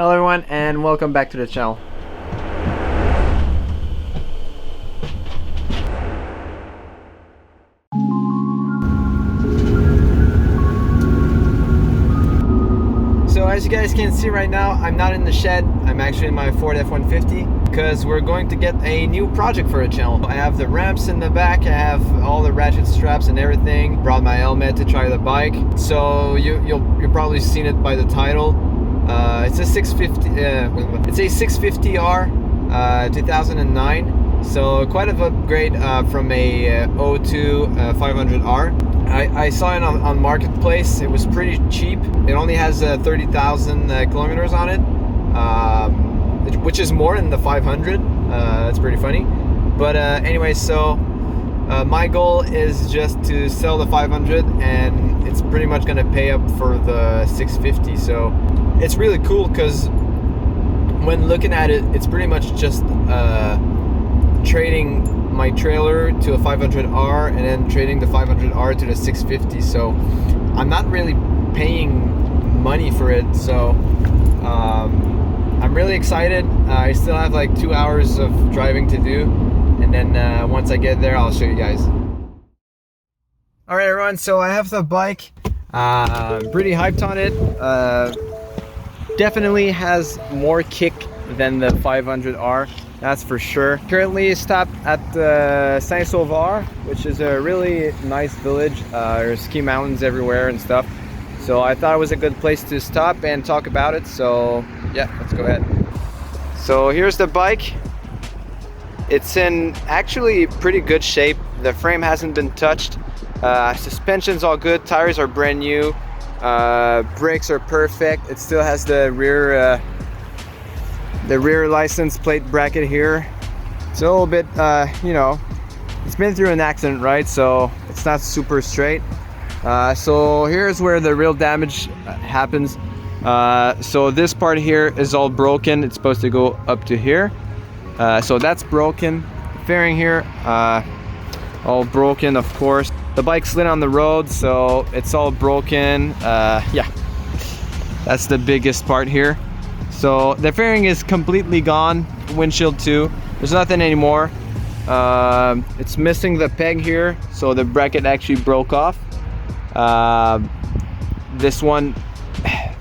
Hello everyone and welcome back to the channel. So as you guys can see right now, I'm not in the shed. I'm actually in my Ford F-150 because we're going to get a new project for the channel. I have the ramps in the back, I have all the ratchet straps and everything. Brought my helmet to try the bike. So you'll probably seen it by the title. It's a 650. It's a 650R 2009. So quite an upgrade from a 02 500R. I saw it on Marketplace. It was pretty cheap. It only has 30,000 kilometers on it, which is more than the 500. That's pretty funny. But anyway, so my goal is just to sell the 500, and it's pretty much gonna pay up for the 650. So it's really cool because when looking at it, it's pretty much just trading my trailer to a 500R and then trading the 500R to the 650. So I'm not really paying money for it. So I'm really excited. I still have like 2 hours of driving to do, and then once I get there, I'll show you guys. All right, everyone. So I have the bike. Pretty hyped on it. Definitely has more kick than the 500R. That's for sure. Currently stopped at Saint-Sauveur, which is a really nice village. There's ski mountains everywhere and stuff. So I thought it was a good place to stop and talk about it. So yeah, let's go ahead. So here's the bike. It's in actually pretty good shape. The frame hasn't been touched. Suspension's all good. Tires are brand new. Brakes are perfect. It still has the rear license plate bracket here. It's a little bit, you know, it's been through an accident, right? So it's not super straight. So here's where the real damage happens. So this part here is all broken. It's supposed to go up to here. So that's broken. Fairing here, all broken, of course. The bike slid on the road, so it's all broken. Yeah, that's the biggest part here. So the fairing is completely gone. Windshield too. There's nothing anymore. It's missing the peg here, so the bracket actually broke off. This one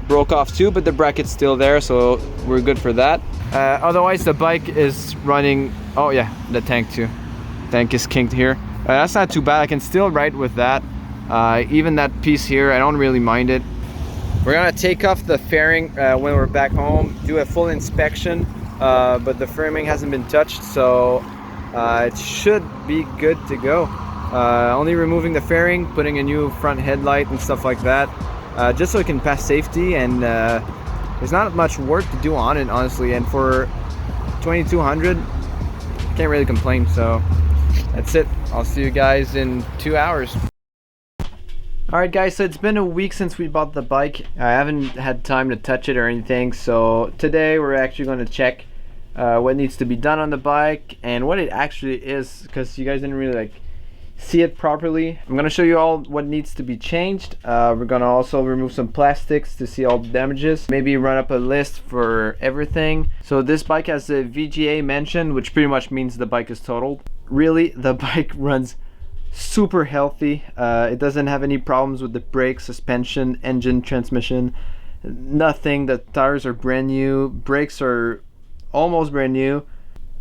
broke off too, but the bracket's still there, so we're good for that. Otherwise, the bike is running. Oh yeah, the tank too. Tank is kinked here. That's not too bad. I can still ride with that. Even that piece here, I don't really mind it. We're gonna take off the fairing when we're back home, do a full inspection, but the framing hasn't been touched, so it should be good to go. Only removing the fairing, putting a new front headlight and stuff like that, just so it can pass safety. And there's not much work to do on it, honestly, and for 2200, can't really complain. So that's it. I'll see you guys in 2 hours. Alright guys, so it's been a week since we bought the bike. I haven't had time to touch it or anything, so today we're actually going to check what needs to be done on the bike and what it actually is, because you guys didn't really see it properly. I'm going to show you all what needs to be changed. We're going to also remove some plastics to see all the damages, maybe run up a list for everything. So this bike has a VGA mention, which pretty much means the bike is totaled. Really, the bike runs super healthy. It doesn't have any problems with the brakes, suspension, engine, transmission, nothing. The tires are brand new, brakes are almost brand new.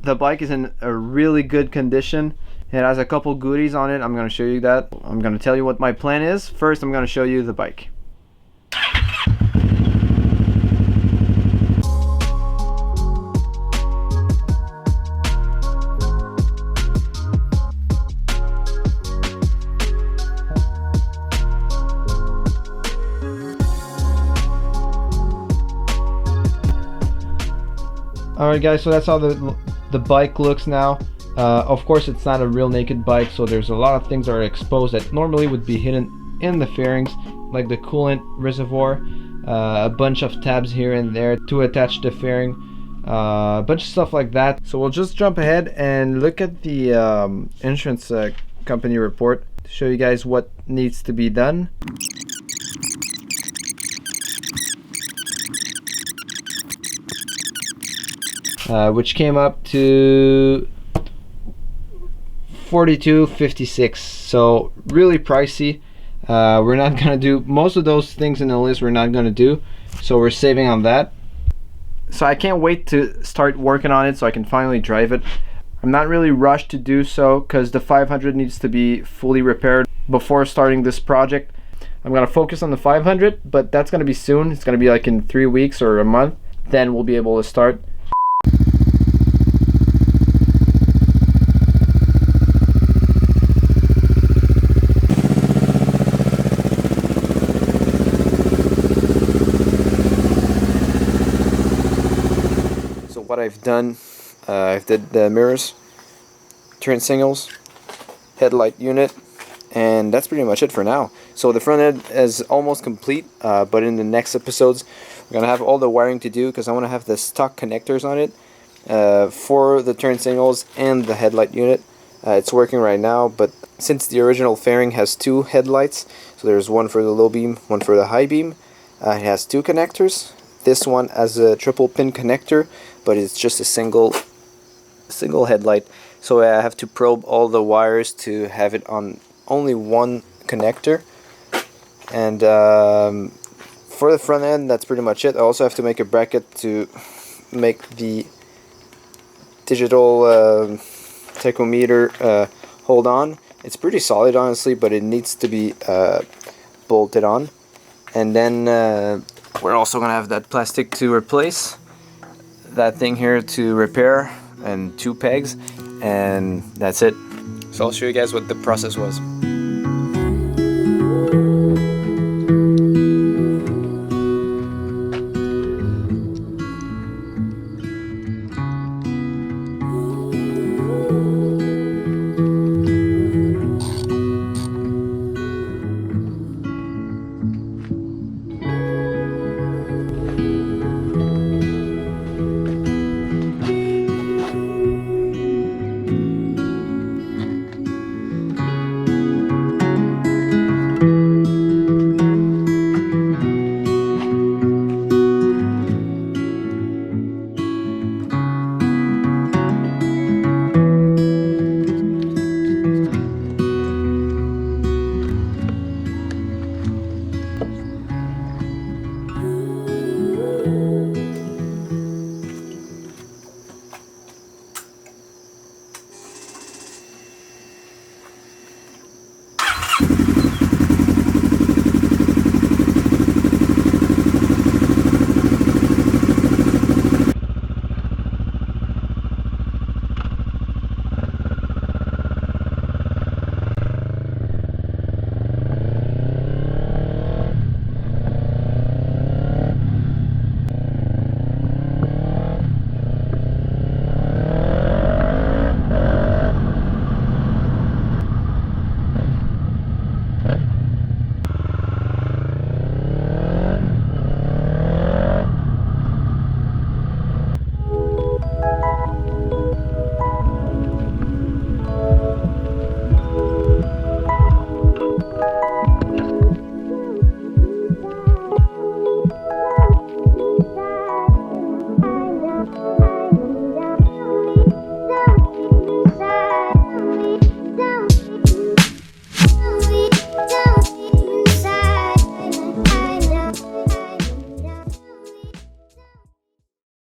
The bike is in a really good condition. It has a couple goodies on it. I'm going to show you that. I'm going to tell you what my plan is. First, I'm going to show you the bike. Alright guys, so that's how the bike looks now. Of course, it's not a real naked bike, so there's a lot of things that are exposed that normally would be hidden in the fairings, like the coolant reservoir, a bunch of tabs here and there to attach the fairing, a bunch of stuff like that. So we'll just jump ahead and look at the insurance company report to show you guys what needs to be done. which came up to $42.56. So really pricey. We're not gonna do most of those things in the list. We're not gonna do, so we're saving on that. So I can't wait to start working on it so I can finally drive it. I'm not really rushed to do so because the 500 needs to be fully repaired before starting this project. I'm gonna focus on the 500, but that's gonna be soon. It's gonna be like in 3 weeks or a month. Then we'll be able to start. So what I've done, I've did the mirrors, turn signals, headlight unit, and that's pretty much it for now. So the front end is almost complete, but in the next episodes we're gonna have all the wiring to do because I want to have the stock connectors on it for the turn signals and the headlight unit. It's working right now, but since the original fairing has 2 headlights, so there's one for the low beam, one for the high beam, it has 2 connectors. This one has a triple pin connector, but it's just a single headlight, so I have to probe all the wires to have it on only one connector. And for the front end, that's pretty much it. I also have to make a bracket to make the digital tachometer hold on. It's pretty solid, honestly, but it needs to be bolted on. And then we're also gonna have that plastic to replace, that thing here to repair, and 2 pegs, and that's it. So I'll show you guys what the process was.